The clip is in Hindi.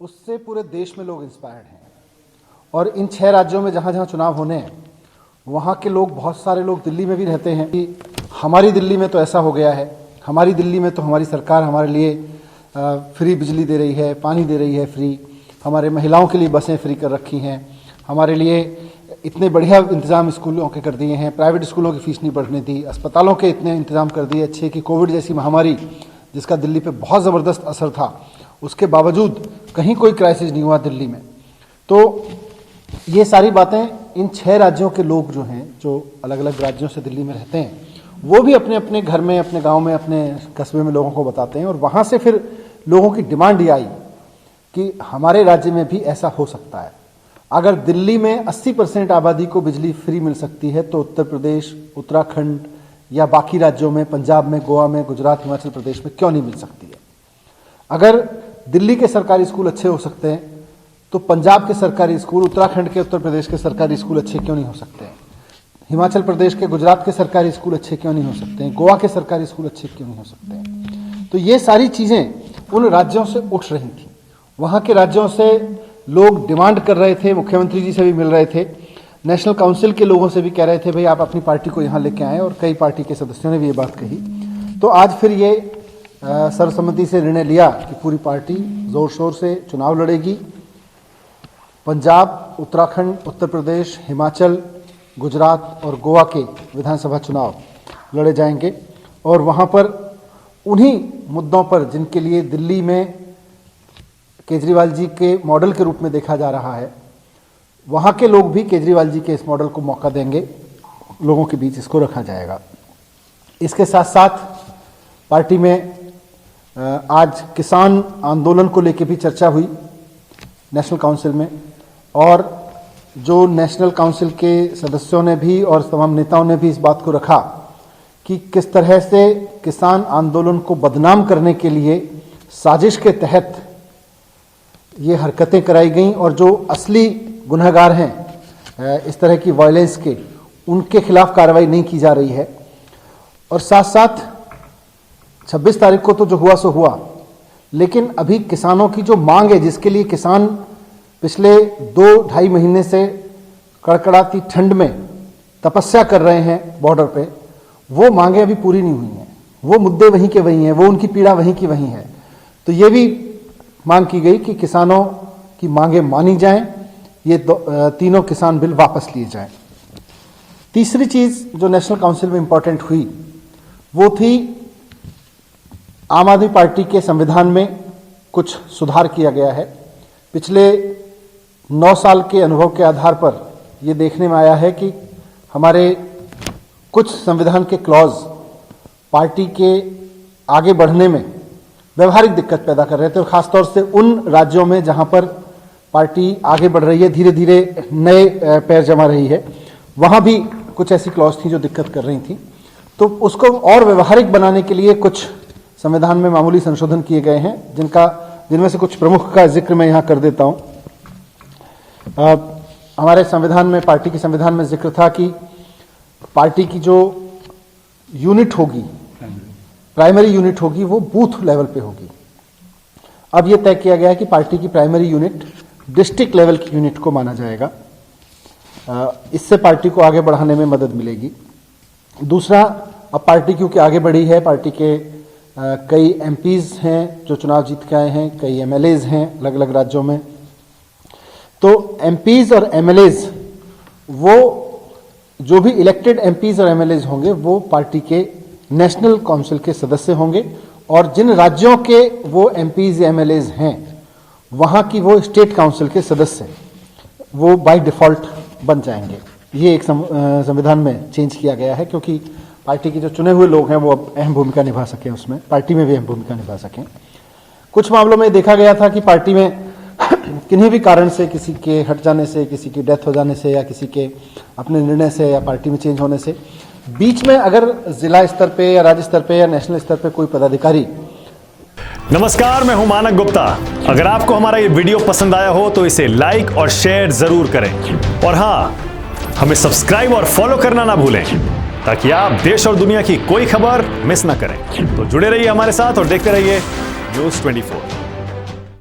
उससे पूरे देश में लोग इंस्पायर्ड हैं। और इन 6 राज्यों में जहाँ जहाँ चुनाव होने हैं वहाँ के लोग, बहुत सारे लोग दिल्ली में भी रहते हैं कि हमारी दिल्ली में तो ऐसा हो गया है, हमारी दिल्ली में तो हमारी सरकार हमारे लिए फ्री बिजली दे रही है, पानी दे रही है फ्री, हमारे महिलाओं के लिए बसें फ्री कर रखी हैं, हमारे लिए इतने बढ़िया इंतज़ाम स्कूलों के कर दिए हैं, प्राइवेट स्कूलों की फ़ीस नहीं बढ़ने दी, अस्पतालों के इतने इंतज़ाम कर दिए अच्छे कि कोविड जैसी महामारी जिसका दिल्ली पे बहुत ज़बरदस्त असर था, उसके बावजूद कहीं कोई क्राइसिस नहीं हुआ दिल्ली में। तो ये सारी बातें इन 6 राज्यों के लोग जो हैं, जो अलग अलग राज्यों से दिल्ली में रहते हैं, वो भी अपने अपने घर में, अपने गांव में, अपने कस्बे में लोगों को बताते हैं। और वहाँ से फिर लोगों की डिमांड ये आई कि हमारे राज्य में भी ऐसा हो सकता है। अगर दिल्ली में 80% आबादी को बिजली फ्री मिल सकती है तो उत्तर प्रदेश, उत्तराखंड या बाकी राज्यों में, पंजाब में, गोवा में, गुजरात, हिमाचल प्रदेश में क्यों नहीं मिल सकती है। अगर दिल्ली के सरकारी स्कूल अच्छे हो सकते हैं तो पंजाब के सरकारी स्कूल, उत्तराखंड के, उत्तर प्रदेश के सरकारी स्कूल अच्छे क्यों नहीं हो सकते हैं। हिमाचल प्रदेश के, गुजरात के सरकारी स्कूल अच्छे क्यों नहीं हो सकते हैं। गोवा के सरकारी स्कूल अच्छे क्यों नहीं हो सकते हैं। तो ये सारी चीज़ें उन राज्यों से उठ रही थी। वहाँ के राज्यों से लोग डिमांड कर रहे थे, मुख्यमंत्री जी से भी मिल रहे थे, नेशनल काउंसिल के लोगों से भी कह रहे थे भाई आप अपनी पार्टी को यहाँ लेके आएँ, और कई पार्टी के सदस्यों ने भी ये बात कही। तो आज फिर ये सर्वसम्मति से निर्णय लिया कि पूरी पार्टी ज़ोर शोर से चुनाव लड़ेगी। पंजाब, उत्तराखंड, उत्तर प्रदेश, हिमाचल, गुजरात और गोवा के विधानसभा चुनाव लड़े जाएंगे। और वहाँ पर उन्हीं मुद्दों पर जिनके लिए दिल्ली में केजरीवाल जी के मॉडल के रूप में देखा जा रहा है, वहाँ के लोग भी केजरीवाल जी के इस मॉडल को मौका देंगे, लोगों के बीच इसको रखा जाएगा। इसके साथ साथ पार्टी में आज किसान आंदोलन को लेकर भी चर्चा हुई नेशनल काउंसिल में, और जो नेशनल काउंसिल के सदस्यों ने भी और तमाम नेताओं ने भी इस बात को रखा कि किस तरह से किसान आंदोलन को बदनाम करने के लिए साजिश के तहत ये हरकतें कराई गईं, और जो असली गुनहगार हैं इस तरह की वायलेंस के, उनके खिलाफ कार्रवाई नहीं की जा रही है। और साथ साथ 26 तारीख को तो जो हुआ सो हुआ, लेकिन अभी किसानों की जो मांग है, जिसके लिए किसान पिछले 2-2.5 महीने से कड़कड़ाती ठंड में तपस्या कर रहे हैं बॉर्डर पे, वो मांगें अभी पूरी नहीं हुई हैं। वो मुद्दे वहीं के वहीं हैं, वो उनकी पीड़ा वहीं की वहीं है। तो ये भी मांग की गई कि किसानों की मांगें मानी जाएं, ये तीनों किसान बिल वापस लिए जाएं। तीसरी चीज़ जो नेशनल काउंसिल में इंपॉर्टेंट हुई वो थी आम आदमी पार्टी के संविधान में कुछ सुधार किया गया है। पिछले 9 साल के अनुभव के आधार पर ये देखने में आया है कि हमारे कुछ संविधान के क्लॉज पार्टी के आगे बढ़ने में व्यवहारिक दिक्कत पैदा कर रहे थे, और खासतौर से उन राज्यों में जहां पर पार्टी आगे बढ़ रही है, धीरे धीरे नए पैर जमा रही है, वहां भी कुछ ऐसी क्लॉज थी जो दिक्कत कर रही थी। तो उसको और व्यवहारिक बनाने के लिए कुछ संविधान में मामूली संशोधन किए गए हैं, जिनमें से कुछ प्रमुख का जिक्र मैं यहाँ कर देता हूँ। हमारे संविधान में, पार्टी के संविधान में जिक्र था कि पार्टी की जो यूनिट होगी, प्राइमरी यूनिट होगी, वो बूथ लेवल पे होगी। अब ये तय किया गया है कि पार्टी की प्राइमरी यूनिट डिस्ट्रिक्ट लेवल की यूनिट को माना जाएगा। इससे पार्टी को आगे बढ़ाने में मदद मिलेगी। दूसरा, अब पार्टी क्योंकि आगे बढ़ी है, पार्टी के कई एमपीज हैं जो चुनाव जीत के आए हैं, कई एमएलएज हैं अलग अलग राज्यों में। तो एमपीज और एमएलएज, वो जो भी इलेक्टेड एमपीज और एमएलएज होंगे वो पार्टी के नेशनल काउंसिल के सदस्य होंगे, और जिन राज्यों के वो एमपीज या एमएलएज हैं वहाँ की वो स्टेट काउंसिल के सदस्य वो बाय डिफ़ॉल्ट बन जाएंगे। ये एक संविधान में चेंज किया गया है क्योंकि पार्टी के जो चुने हुए लोग हैं वो अब अहम भूमिका निभा सकें, उसमें पार्टी में भी अहम भूमिका निभा सकें। कुछ मामलों में देखा गया था कि पार्टी में किन्हीं भी कारण से, किसी के हट जाने से, किसी की डेथ हो जाने से, या किसी के अपने निर्णय से, या पार्टी में चेंज होने से, बीच में अगर जिला स्तर पे या राज्य स्तर पे या नेशनल स्तर पे कोई पदाधिकारी। नमस्कार, मैं हूं मानक गुप्ता। अगर आपको हमारा ये वीडियो पसंद आया हो तो इसे लाइक और शेयर जरूर करें, और हाँ, हमें सब्सक्राइब और फॉलो करना ना भूलें ताकि आप देश और दुनिया की कोई खबर मिस ना करें। तो जुड़े रहिए हमारे साथ और देखते रहिए न्यूज़ 24।